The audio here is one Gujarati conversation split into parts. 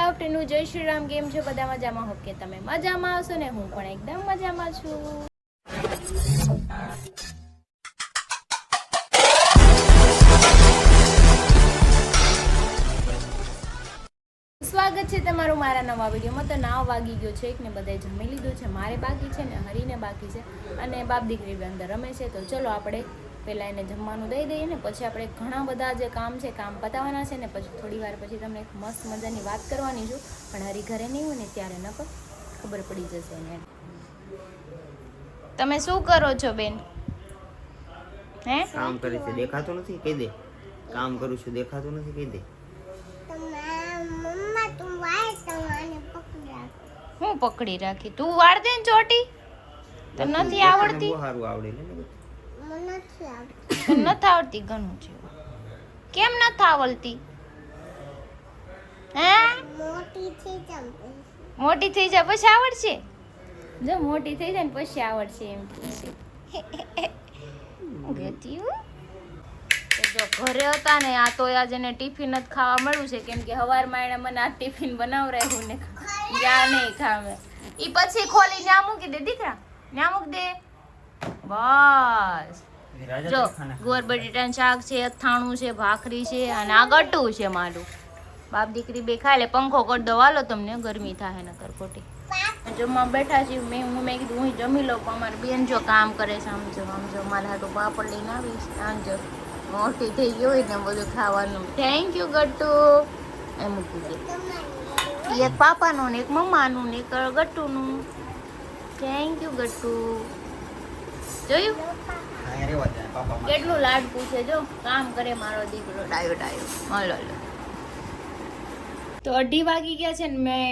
આફ્ટરનૂન, જય શ્રી રામ. કેમ છો બધા? મજામાં? હોપ કે તમે મજામાં હશો ને હું પણ એકદમ મજામાં છું. સ્વાગત છે તમારું મારા નવા વિડીયોમાં. તો 9 વાગી ગયો છે ને બધાએ જમી લીધું છે. મારે બાકી છે ને હરીને બાકી છે અને બાપ દીકરી બી અંદર રમે છે. તો ચલો આપણે પહેલાં એને જમવાનું દઈ દઈએ ને પછી આપણે ઘણા બધા જે કામ છે કામ પતાવવાના છે ને પછી થોડી વાર પછી તમને એક મસ્ત મજાની વાત કરવાની છું. પણ હરી ઘરે નહીં હોય ને ત્યારે નકર ખબર પડી જશે એને. તમે શું કરો છો બેન? હે કામ કરે છે દેખાતું નથી? કહી દે કામ કરું છું દેખાતું નથી? કહી દે. હું પકડી રાખી? તું વાળ દે ને ચોટી. તને નથી આવડતી? બહુ સારું આવડે ને. તને નથી આવડતી? ઘણું છે. કેમ નથી આવડતી? હે મોટી થઈ જાય પછી આવડશે. જો મોટી થઈ જાય ને પછી આવડશે એમ કહે છે. જો ઘરે હતા ને આ તો આજ એને ટિફિન જ ખાવા મળ્યું છે કેમ કે સવારમાં એણે મને આ ટિફિન બનાવરાયું ને યા નહીં ખાવે. ઈ પછી ખોલી ન્યા મૂકી દે દીકરા, ન્યા મૂકી દે. બસ જો ગોર બટેટાનું શાક છે, અથાણું છે, ભાખરી છે અને આ ગટું છે મારું. બાપ દીકરી બે ખાય લે. પંખો કરી દો હાલો, તમને ગરમી થાય નકર ખોટી. જમવા બેઠા છીએ. મેં કીધું હું જમી લઉં પણ અમારી બેન જો કામ કરે છે. સમજો મારા હાટું પાપડ લઈને આવીશ. સમજો મોટી થઈ ગઈ હોય ને બધું ખાવાનું. Thank you Gattu. એ મૂકી દે. એક પાપાનું ને એક મમ્માનું ને એક ગટ્ટુનું. Thank you Gattu. જોયું કેટલું લાડકું છે. જો કામ કરે મારો દીકરો ડાયો ડાયો. હલો તો 2:30 વાગી ગયા છે ને મેં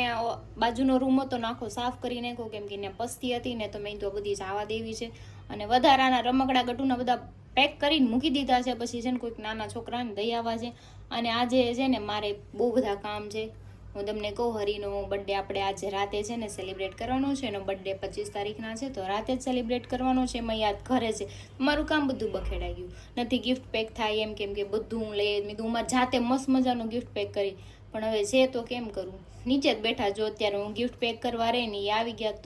બાજુનો રૂમ હતો નાખો સાફ કરી નાખ્યો કેમ કે ત્યાં પસ્તી હતી ને તો મેં તો બધી જવા દેવી છે. અને વધારાના રમકડા ગટુના બધા પેક કરીને મૂકી દીધા છે. પછી છે ને કોઈક નાના છોકરાને દઈ આવવા છે. અને આજે છે ને મારે બહુ બધા કામ છે. હું તમને કહું, હરીનો બર્થડે આપણે આજે રાતે છે ને સેલિબ્રેટ કરવાનો છે. એનો બર્થડે 25 તારીખના છે તો રાતે જ સેલિબ્રેટ કરવાનો છે. મેં યાદ ઘરે છે મારું કામ બધું બખેડાઈ ગયું નથી. ગિફ્ટ પેક થાય એમ કેમ કે બધું હું લઈ મેં મારે જાતે મસ્ત મજાનું ગિફ્ટ પેક કરી પણ હવે છે તો કેમ કરું. નીચે જ બેઠા જો અત્યારે હું ગિફ્ટ પેક કરવા રહી ને એ આવી ગયા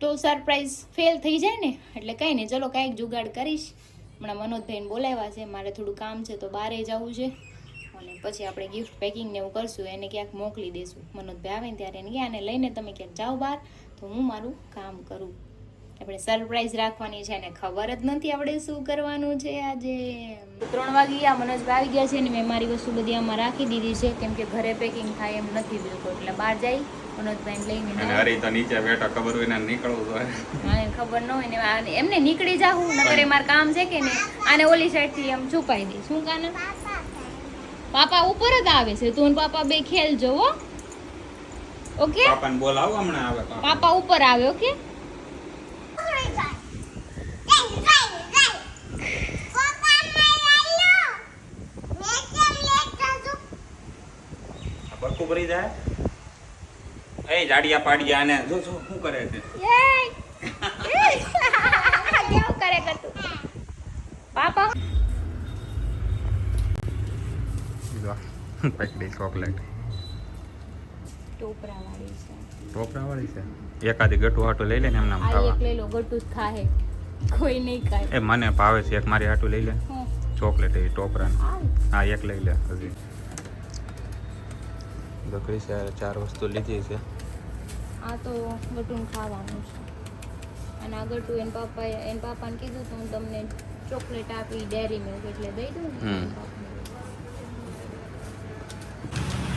તો સરપ્રાઈઝ ફેલ થઈ જાય ને એટલે કંઈ નહીં. ચલો કાંઈક જુગાડ કરીશ. હમણાં મનોજભાઈને બોલાવ્યા છે, મારે થોડું કામ છે તો બહારે જવું છે અને પછી આપણે ગિફ્ટ પેકિંગ ને એવું કરશું. એને ક્યાંક મોકલી દઈશું. મનોજભાઈ આવે ને ત્યારે એને ક્યાં આને લઈને તમે ક્યાંક જાઓ બહાર તો હું મારું કામ કરું. આપણે સરપ્રાઈઝ રાખવાની છે અને ખબર જ નથી આપણે શું કરવાનું છે આજે. 3 વાગી ગયા, મનોજભાઈ આવી ગયા છે ને મેં મારી વસ્તુ બધી આમાં રાખી દીધી છે કેમ કે ઘરે પેકિંગ થાય એમ નથી બિલકુલ. એટલે બહાર જઈ મનોજભાઈને લઈને હરી તો નીચે બેઠા ખબર હોય ને નીકળવું તો હા ખબર ન હોય ને એમને નીકળી જાઉં નકર મારે કામ છે કે નહીં. આને ઓલી સાઈડ થી એમ છુપાઈ દે. શું કાને પાપા ઉપર જ આવે છે. તું પાપા બે ખેલજો હો. ઓકે પાપાને બોલાવો હમણાં આવે. પાપા ઉપર આવે. ઓકે બરકુ ભરી જાય. એ જાડિયા પાડિયા ને જો શું કરે છે. કેવું કરે કરતું પાપા. પકડી ચોકલેટ ટોપરાવાળી છે. એકાદી ગટુ હાટું લઈ લે ને એમના આ એક લઈ લો. ગટુ જ ખાહે કોઈ નહીં ખાય. એ મને ભાવે છે. એક મારી હાટું લઈ લે ચોકલેટ. એ ટોપરા હા એક લઈ લે. હજી દકડી છે 4 વસ્તુ લીધી છે. આ તો ગટુને ખાવાનું છે અને આ ગટુ એના પાપાને કીધું તો હું તમને ચોકલેટ આપી ડેરી મિલ્ક એટલે દઈ દઉં ને.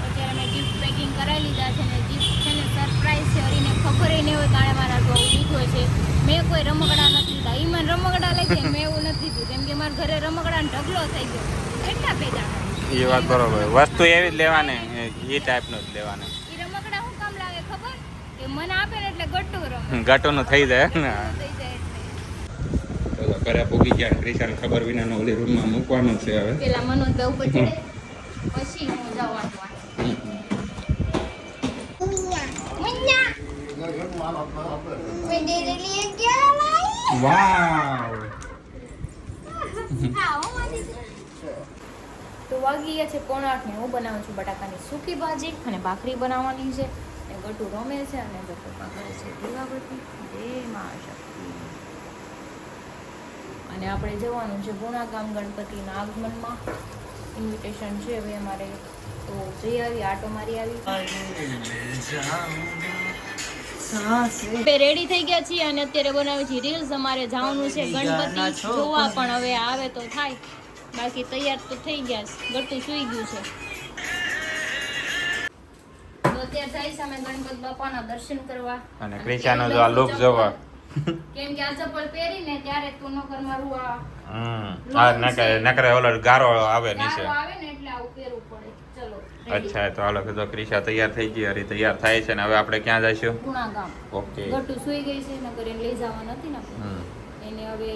અત્યારે મેં ગિફ્ટ પેકિંગ કરાવી લીધા છે ને ગિફ્ટ છે ને સરપ્રાઈઝ છે. હરીને ખબર નહીં હોય કારણે મારા તો લીધો છે. મેં કોઈ રમકડા નથી લીધા. ઈ મને રમકડા લઈ છે મેં એવું નથી લીધું કેમ કે મારા ઘરે રમકડાનો ઢગલો થઈ ગયો. એટલા ભેગા એ વાત બરોબર. વસ્તુ એવી જ લેવાની એ ટાઈપનું જ લેવાનું. ઈ રમકડા શું કામ લાગે ખબર કે મને આપે ને એટલે ગટ્ટુ રમે. ગટુનું થઈ જાય ને. થઈ જાય એટલે ચલો ઘરે પૂગી ગયા. ક્રિશાને ખબર વિનાનો ઓલી રૂમમાં મૂકવાનું છે હવે. પેલા મનોજ ઉપર ચડે પછી હું જવાનું. વાવ. તો વાગી ગયા છે 7:45 ને હું બનાવું છું બટાકાની સૂકી ભાજી અને ભાખરી બનાવવાની છે અને ગટુ રમે છે અને પપ્પા કરે છે દીવાબત્તી. જય મા શક્તિ. અને આપણે જવાનું છે ગુણા ગામ ગણપતિના આગમનમાં. ઇન્વિટેશન છે હવે અમારે, તો જઈ આવી, આટો મારી આવી. રેડી થઈ ગયા છીએ અને અત્યારે બનાવી છીએ રીલ્સ. અમારે જવાનું છે ગણપતિ જોવા, પણ હવે આવે તો થાય, બાકી તૈયાર તો થઈ ગયા છે. ગટુ સુઈ ગયું છે. તો અત્યારે જાય છે અમે ગણપત બાપાના દર્શન કરવા. અને ક્રિશાનો જો આ લુક જોવા, કેમ કે આ ચપ્પલ પહેરીને ત્યારે તો નકર મારું આ નકરે ઓલો ગારો આવે નીચે. ગારો આવે ને એટલે આવું પહેરવું પડે. ચલો અચ્છા, તો હાલો કીધું ક્રિશા તૈયાર થઈ ગઈ, હરી તૈયાર થાય છે ને હવે આપણે ક્યાં જઈશું? ગુણા ગામ. ઓકે. ગટુ સુઈ ગઈ છે, નકર એને લઈ જવા નથી ને એને હવે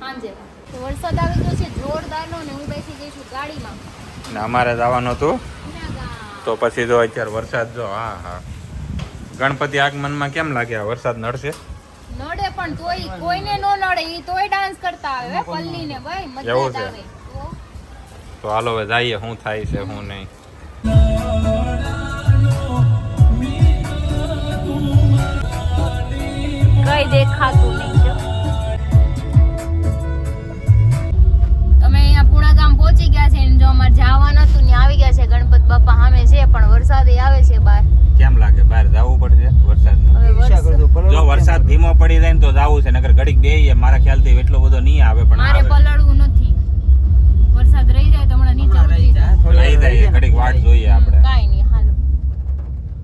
સાંજે. તો વરસાદ આવી ગયો છે જોરદારનો ને હું બેસી ગઈ છું ગાડીમાં. ને અમારે જવાનું હતું, ગુણા ગામ. તો પછી જો અત્યારે વરસાદ જો. હા, ગણપતિ આગમનમાં કેમ લાગે? આ વરસાદ નડશે? નડે પણ તોય કોઈને નો નડે, ઈ તોય ડાન્સ કરતા આવે પલ્લીને ભાઈ, મજા એવું જ છે? આવે. તો હાલો હવે જઈએ, શું થાય છે શું નહીં. કઈ દેખાતું નહીં. જો તમે અહીંયા પુણા ગામ પહોંચી ગયા છે, જો અમારે જવાનું હતું ને આવી ગયા છે. ગણપત બાપા સામે છે પણ વરસાદ આવે છે બહાર. કેમ લાગે બહાર જવું પડશે વરસાદમાં? હવે વરસાદ જો વરસાદ ધીમો પડી જાય ને તો જવું છે, નકર ઘડીક બેહીએ. મારા ખ્યાલથી એટલો બધો નહીં આવે, પણ મારે આવે. પલળવું નથી. વરસાદ રહી જાય તો હમણાં નીચે ઉતરી જાય. રહી જાય, ઘડીક વાટ જોઈએ આપણે. કાંઈ નહીં, હાલો.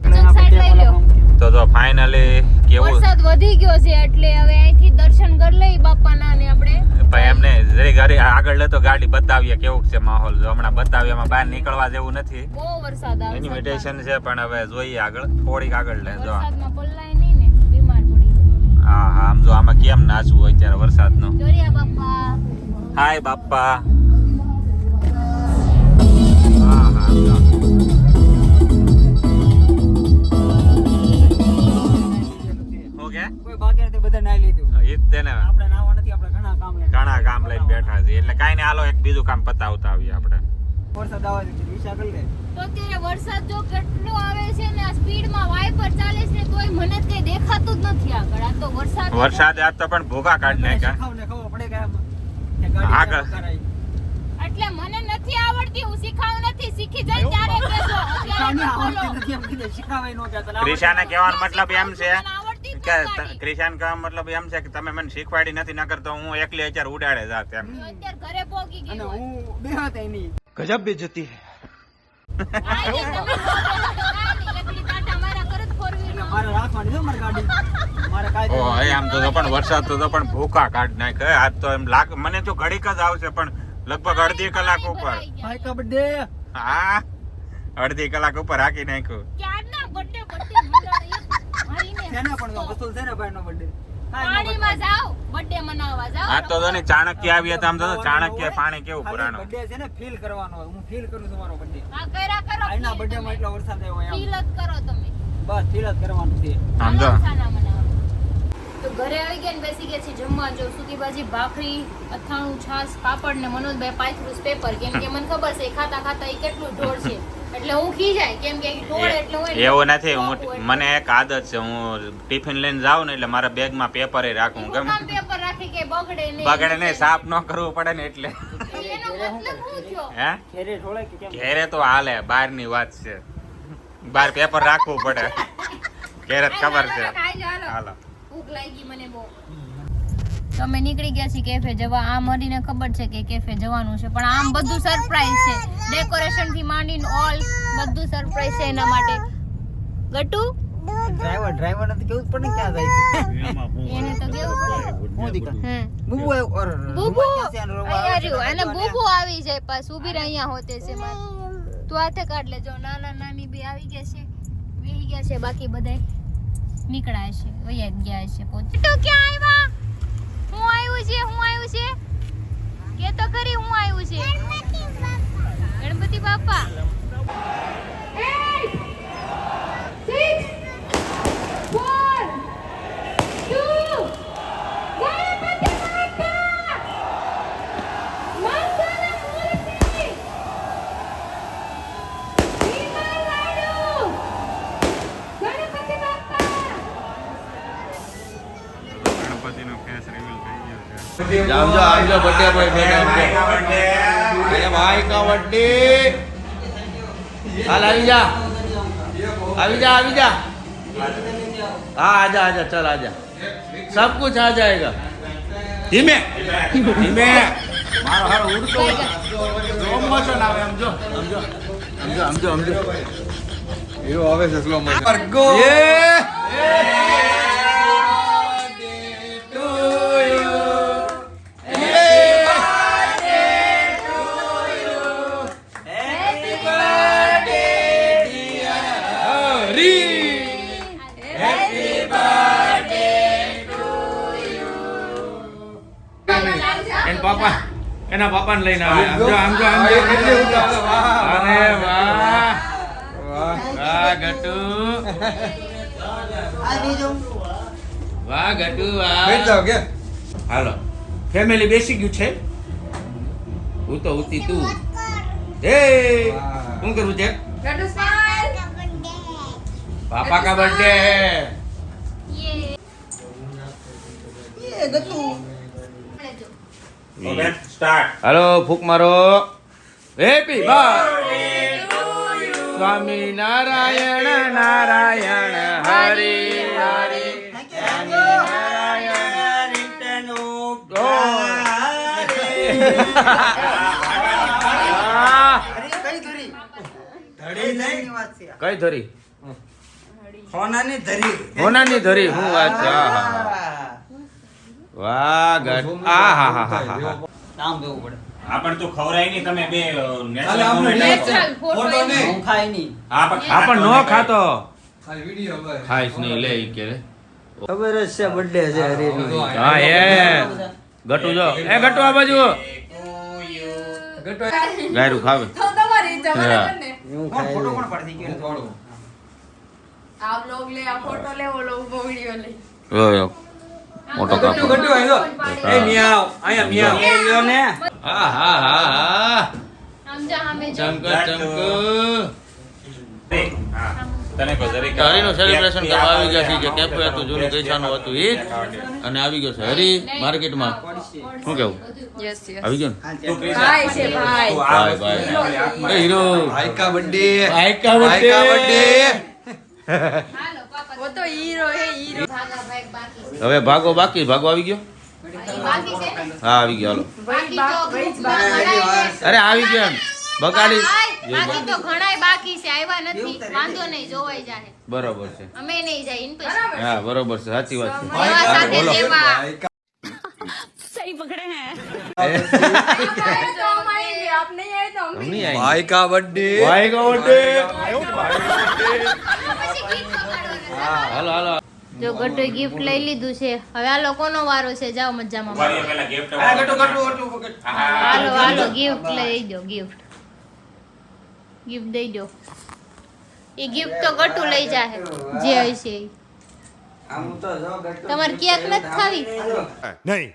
ચક સાઈડ લઈ લ્યો. તો ફાઇનલી કેવું વરસાદ વધી ગયો છે એટલે હવે અહીંથી દર્શન કરી લઈ બાપાના ને આપણે. ભાઈ એમને જરી ઘરે આગળ લેતો ગાડી બતાવીએ કેવું છે માહોલ. જો હમણાં બતાવ્યામાં બહાર નીકળવા જેવું નથી. બહુ વરસાદ આવે છે. ઇન્વિટેશન છે પણ હવે જોઈએ આગળ, થોડીક આગળ લે. જો વરસાદમાં પલ્લાય નહીં ને, બીમાર પડી જાય. હા હા, આમ જો આમાં કેમ નાચવું અત્યારે વરસાદનો. જોરિયા બાપા. હાય બાપા. હા હા, જો. હો ગયા? કોઈ બાકી નથી, બધા નાઈ લીધું. ઈ જ તેને આપણે નાવા નથી, આપણે ઘણા કામ લઈને કામ લઈને બેઠા છે એટલે કાંઈ નહીં, હાલો એક બીજું કામ પતાવતા આવીએ આપણે. વરસાદ આવે છે, વિચાર કરી લે. તો અત્યારે વરસાદ જો કેટલો આવે છે ને, આ સ્પીડમાં વાઇપર ચાલે છે તોય મને કઈ દેખાતું જ નથી આગળ. આ તો વરસાદ આજ તો પણ ભૂકા કાઢી નાખ્યા. શીખવને ખબર પડે કે ગાડી આગળ. કરાય. એટલે મને નથી આવડતી, હું શીખાવ નથી. શીખી જાય ત્યારે કહેજો. અત્યારે શીખવને બોલો. આવડતી નથી એમ કીધે, શીખવાય નો કે તને ક્રિશાને કહેવાનો મતલબ એમ છે મને આવડતી જ કે નથી. ક્રિશાને કહેવાનો મતલબ એમ છે કે તમે મને શીખવાડી નથી, નકર તો હું એકલી અત્યારે ઉડાડે જાત એમ. તો અત્યારે ઘરે પોગી અને ગઈ હોય. હું બેહત એની ગજબ બેજતી હે. કાંઈ નહીં, તમે કાંઈ નહીં. એકલી કાંટા મારા ઘરે જ four wheeler. મારે રાખવાની છે મારી ગાડી. મારે કાંઈ ઓ આમ તો પણ વરસાદ તો પણ ભૂકા કાઢ નાખે. આજ તો એમ લાગ મને તો ઘડીક જ આવશે પણ લગભગ અડધી કલાક ઉપર. ભાઈ કા બર્થડે. હા, અડધી કલાક ઉપર હાકી નાખ્યું. ક્યારના birthday મંડાણી મારીને. છે ને પણ વસૂલ છે ને ભાઈ નો બર્થડે. પાણીમાં જાઓ, birthday મનાવવા જાઓ. આ તો જોને ચાણક્ય આવી હતા, આમ તો ચાણક્ય પાણી કેવું પુરાણું. બર્થડે છે ને ફીલ કરવાનો હોય. હું ફીલ કરું છું મારો બર્થડે. આ કર્યા કરો. આના બર્થડે માં એટલો વરસાદ આવ્યો એમ. feel જ કરો તમે. બસ ફીલ જ કરવાનું છે. આમ જો ખાના બનાવો. તો ઘરે આવી ગયા ને બેસી ગયા છીએ જમવા. જો સૂકી ભાજી, ભાખરી, અથાણું, છાશ, પાપડ ને મનોજભાઈ પાથરું પેપર. કેમ કે મને ખબર છે ખાતા ખાતા એ કેટલું ઢોળ છે એટલે હું ખી જાય. કેમ કે ઢોળ એટલે હોય ને. એવું નથી, હું એટલે. મને એક આદત છે, હું ટિફિન લઈને જાઉં ને એટલે મારા બેગમાં પેપર રાખું. હું ગમે કામ પેપર રાખી કે બગડે નહીં. બગડે નહીં, સાફ ન કરવું પડે ને એટલે. એનો મતલબ શું થયો? હે ઘેરે ઢોળાય કે કેમ? ઘેરે તો હાલે, બહારની વાત છે. બહાર પેપર રાખવું પડે. ઘેરે જ ખબર છે. હાલો. ભૂખ લાગી મને બહુ. તો અમે નીકળી ગયા છીએ કેફે જવા. આ મરીને ખબર છે કે કેફે જવાનું છે, પણ આમ બધું સરપ્રાઈઝ છે. ડેકોરેશન થી માંડીને ઓલ બધું સરપ્રાઈઝ છે એના માટે. ગટુ ડ્રાઈવર નથી કેવું જ પડે ને ક્યાં જાય છે. એને તો કેવું પડે. હું દીકરા હે બુબુ આવ્યો. અરે, અરે, બુબુ ક્યાં છે? આનો રોવા અહીંયા આવે છે, રહ્યું. અને બાજુ બુબુ આવી જાય પાછું ઊભી રહે અહીંયા હોતે છે મારે. તું હાથે કાઢ લેજો. નાના નાની બે આવી ગયા છે, બેહી ગયા છે. બાકી બધાય નીકળ્યા છે, વયા ગયા છે. પોતે તો ક્યાં આવ્યા? હું આવ્યું છે, હું આવ્યું છે કે તો ખરી હું આવ્યું છે. ગણપતિ બાપા. समझो समझो बर्थडे बॉय बेटा अरे भाई का बर्थडे हाल આવી જા हाँ आजा आजा चल आजा सब कुछ आ जाएगा धीमे धीमे मारो हारो उड़तो स्लो मोशन આવે સમજો સમજો સમજો સમજો સમજો હીરો આવે છે સ્લો મોશન વર્ગો પાપા એના પાપાને લઈને આવે આમજો અરે વાહ વાહ ગટુ વાહ ગટુ વાહ બેઠ જાવ કે હાલો ફેમિલી બેસી ગયું છે હું તો ઉતી તું એ શું કરું છે પાપા કા બर्थडे हेलो फूक मारो हैप्पी बर्थडे स्वामी नारायण नारायण हरि हरि કઈ ધરી હોનાની ધરી હોનાની ધરી હું વાત છે વાહ ગટ આ હા હા હા હા નામ દેવું પડે આપણ તો ખવરાય નહીં તમે બે નેચરલ ફોટો હું ખાય નહીં આપણ નો ખાતો ખાલી વિડિયો બસ ખાઈશ નહીં લે ઈ કે ખબર જ છે બર્થડે છે હરીનો હા એ ગટુ જો એ ગટુ આ બાજુ ગાયરું ખાવે તો તમારી ઈચ્છા હા. બરાબર ને હું ખાય ફોટો કોણ પાડી ગયો થોડું આ બ્લોગ લે આ ફોટો લે ઓલો ઉભો વિડિયો લે યો મોટો કાપો ગટુ આયો એ મિયાવ આયા મિયાવ એ લ્યો ને હા હા હા હા સમજા અમે જો ચમક ચમક તને કોઈ જરીક હરીનું સેલિબ્રેશન કરવા આવી ગયા છે જે કેફે હતું જૂનું ગઈસાનું હતું ઈ જ. અને આવી ગયો છે હરી માર્કેટમાં શું કેવું યસ યસ આવી ગયો ને તું ક્રિશ ભાઈ છે ભાઈ બાય બાય એ હીરો ભાઈ કા બર્થડે ભાઈ કા ભાઈ કા બર્થડે હાલો પાપા વો તો હીરો હે હીરો ભાગા ભાઈ બાકી છે હવે ભાગો ભાગો આવી ગયો બાકી છે હા આવી ગયો હાલો બાકી તો ભાઈ અરે આવી ગયો એમ બગાડી બાકી તો ઘણાય બાકી છે આવ્યા નથી વાંધો નહીં જોવાઈ જાય બરોબર છે અમે નહીં જાય ઇન પછી હા બરોબર છે સાચી વાત છે એવા સાથે લેવા तो हम आएंगे आप नहीं आए तो हम हम नहीं आएंगे ભાઈ કા બર્થડે ભાઈ કા બર્થડે પછી ગીત વગાડવાનું. હાલો હાલો જો ગટોએ ગિફ્ટ લઈ લીધું છે હવે આ લોકોનો વારો છે જાઓ મજામાં વારીએ પેલા gift હાલો હાલો ગિફ્ટ લઈ દો ગિફ્ટ દઈ દો એ ગિફ્ટ તો ગટુ લઈ જાહે જે હશે ઈ. આમ તો જો ગટુ તમારે કેક નથી ખાવી નહીં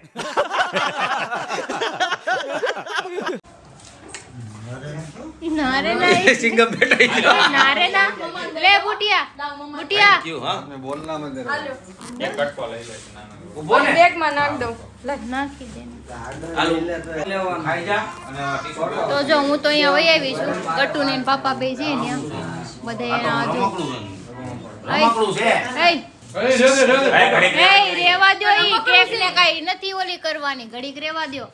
ના રે ના ઈ. સિંગમ બેઠા ના રે ના લે બુટિયા બુટિયા ક્યું હા મેં બોલના મંદિર હાલો એક કટકો લઈ લે નાનો ઉભો ને બેગ માં નાખ દો લે નાખી દે હાલો લેવાનું ખાઈ જા અને ટીશર્ટ તો જો હું તો અહીંયા વહી આવી છું ગટુ ને એના પાપા બે છે ને બધા જો રમકડું છે એય રેવા દો ઈ કેક ને કઈ નથી ઓલી કરવાની ઘડીક રેવા દો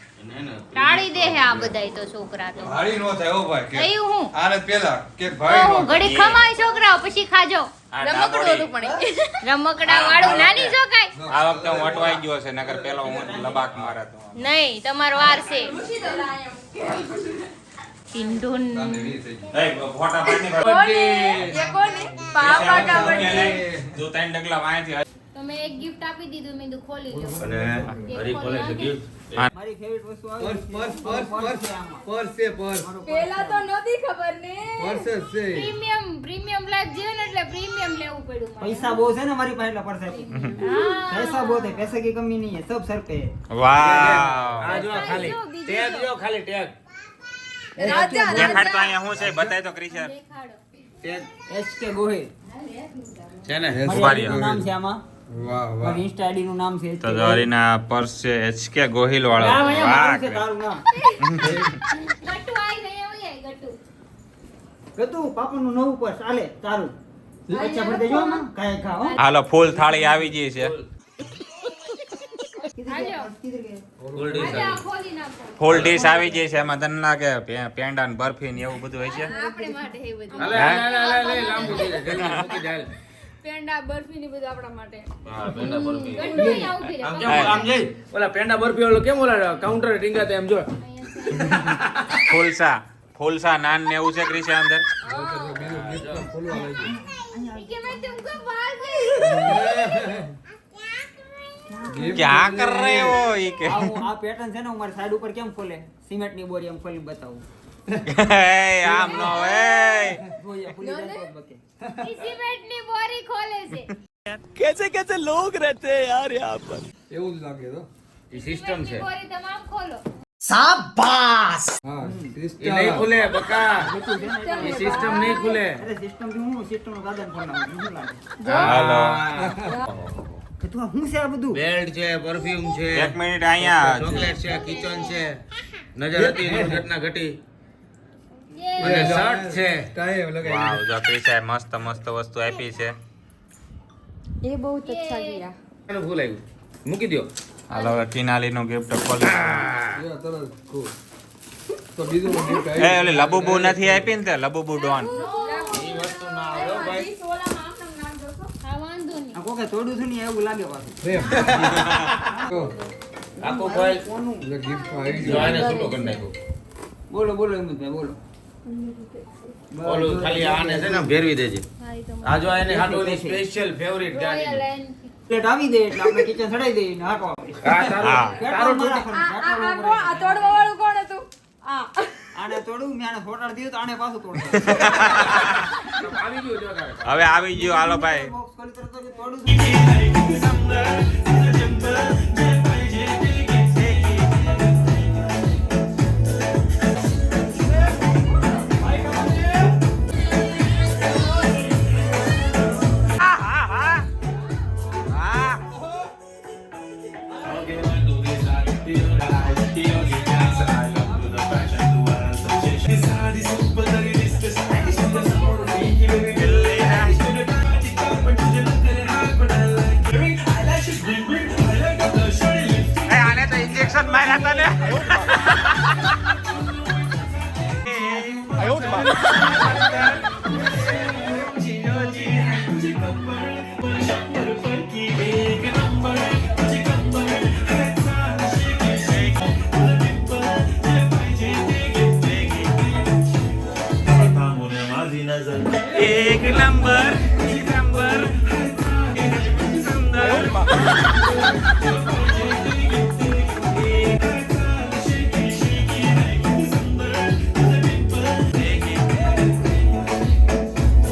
ટાળી દે હે આ બધાય તો છોકરા તો હાડી નો થાય ઓ ભાઈ કે થયું હું આને પેલા કે તો ભાઈ હું ઘડીક ખમાય છોકરાઓ પછી ખાજો રમકડું હતું પણ ઈ. રમકડા વાળું નાની જોકાય આ વખતે હું અટવાઈ ગયો છે નકર પેલો હું લબાક મારા તો નહીં તમારો વાર છે ટિંડુન ફોટા પાડની ये कौन है पापा का बर्थडे જો ત્રણ ડગલા વાંચી તો મેં એક ગિફ્ટ આપી દીધું મેં કીધું ખોલી લો અને હરી ખોલે છે gift. મારી ફેવરિટ વસ્તુ આવે પર્સ છે પર્સ पेला तो नदी खबर ने પર્સ છે પ્રીમિયમ લાઈફ જીવે ને એટલે પ્રીમિયમ લેવું પડ્યું મારે. પૈસા બહુ છે ને મારી પાસે એટલે પડશે હા. पैसा बहुत है पैसे की कमी नहीं है सब सर पे है વાહ આ જો ખાલી ટેગ જો ખાલી ટેગ राजा દેખાડ તો અહીંયા શું છે બતાય તો ક્રિશર દેખાડો एच के गोहिल છે ને ઉભા રહ્યો. નામ છે આમાં વાહ વાહ મારી ઇન્સ્ટા આઈડી નું નામ છે તો દોરીના પર્સ છે HK ગોહિલ વાળો નામ અહીંયા વાહ મારું છે, તારું નામ ગટુ આઈ ગઈ હવે ગટુ ગતું પાપાનું નવું પર ચાલે તારું અચ્છા ભર દેજો માં કાય ખા હો હાલો ફૂલ થાળી આવી ગઈ છે હાલો આ ખોલી નાખો ફૂલ ડીશ આવી ગઈ છે એમાં તને લાગે પેંડા ને બરફી ને એવું બધું હોય છે આપણે માટે એ બધું હાલે હાલે હાલે હાલે લાંબુ થઈ જાય જલ્દી મૂકી દે હાલ. પેંડા બરફી ને બધું આપણા માટે હા પેંડા બરફી ગટુ અહીંયા ઊભી રહે આમ કેમ આમ જઈ ઓલા પેંડા બરફી વાળો કેમ ઓલા કાઉન્ટર ટીંગાતા એમ જો ફૂલસા નાન ને એવું છે ક્રિશે અંદર કે મેં તુમકો ભાગ ગઈ ક્યાં કર રહે હો ઈ કે આ પેટર્ન છે ને હું મારી સાઈડ ઉપર કેમ ખોલે સિમેન્ટ ની બોરી એમ ખોલીને બતાવું આમ નો એ જોઈએ ફૂલી જાય તો બકે ઇસી બેટની બોરી ખોલે છે એવું જ લાગે તો ઈ સિસ્ટમ છે બોરી તમામ ખોલો હા ઈ સિસ્ટમ નહીં ખુલે બકા ગતું છે ને એટલે ઈ સિસ્ટમ નહીં ખુલે અરે સિસ્ટમ થી હું સિસ્ટમ નું દાદા ફોન લાવું શું લાગે હાલો કે તું આ શું છે આ બધું બેલ્ટ છે પરફ્યુમ છે એક મિનિટ અહીંયા ચોકલેટ છે કિચન છે નજર હતી ઘટના ઘટી યે અને શર્ટ છે ટાઈમ લગાવી વાવ જો ક્રિશે મસ્ત મસ્ત વસ્તુ આપી છે ये बहुत अच्छा किया એનું ફૂલ આવ્યું મૂકી દો હાલો હવે કિનાલી નું ગિફ્ટ ખોલી યા તરત cool. તો બીજું gift એ ઓલી લબુબુ નથી આપી ને તે લબુબુ ડોન ઈ વસ્તુ ના આવે હો ભાઈ હા વાંધો નહીં આ કોકે તોડું છું ને એવું લાગે પાછું પ્રેમ તો આખો ભાઈ એટલે gift માં આવી જો ગયું. આને છૂટો કરી નાખ્યો બોલો બોલો હિંમતભાઈ બોલો ઓલું ખાલી આને છે ને ભેરવી દેજે હા ઈ તો આ જો એને હાટોની સ્પેશિયલ ફેવરિટ રોયલ ગાડી એન્ડ પ્લેટ આવી દે એટલે આપણે કિચન ચડાઈ દઈએ ને હાકો આપણે હા તારો હા. તારો तोड़वा वालों कौन है तू આને તોડું મેં આને ફોટાડ દીધું તો આને પાછું તોડું આવી ગયો જો તારે હવે આવી ગયો હાલો ભાઈ બોક્સ ખોલી તરત જ તોડું આને તો ઇન્જેક્શન માર્યા હતા ને એક નંબર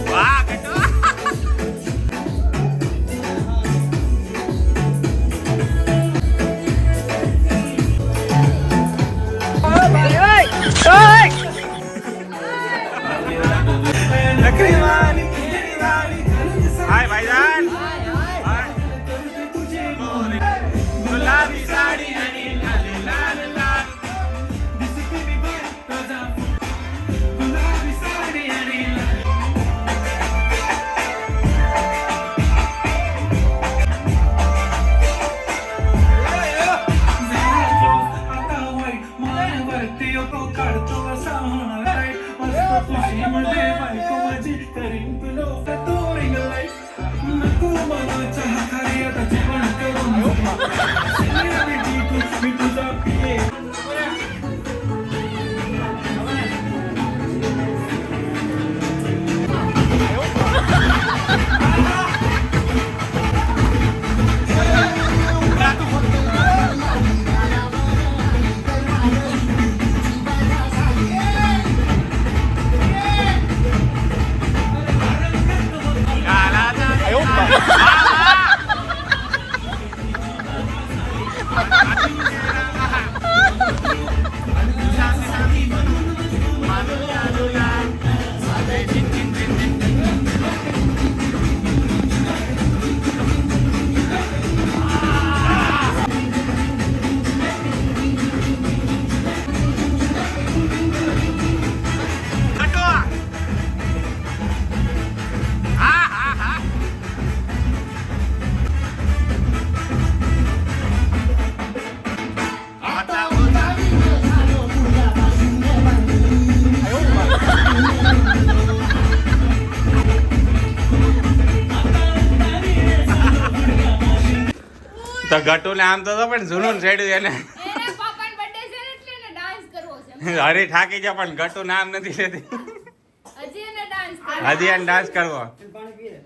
વાહ કટો हाय भाईजान गुलाबी साड़ी आणि लाल लाल लाल गुलाबी साड़ी आणि તો ગટુ ને આમ તો પણ જૂનું ચડ્યું એને એને પાપાનો બર્થડે છે ને એટલે એને ડાન્સ કરવો છે હરી થાકી જાય પણ ગટુ નામ નથી લેતી હજી એને ડાન્સ કરવો હજી એને ડાન્સ કરવો પાણી પીએ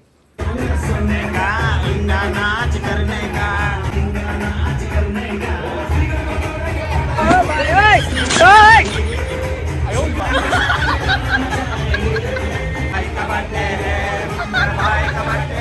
ભાઈ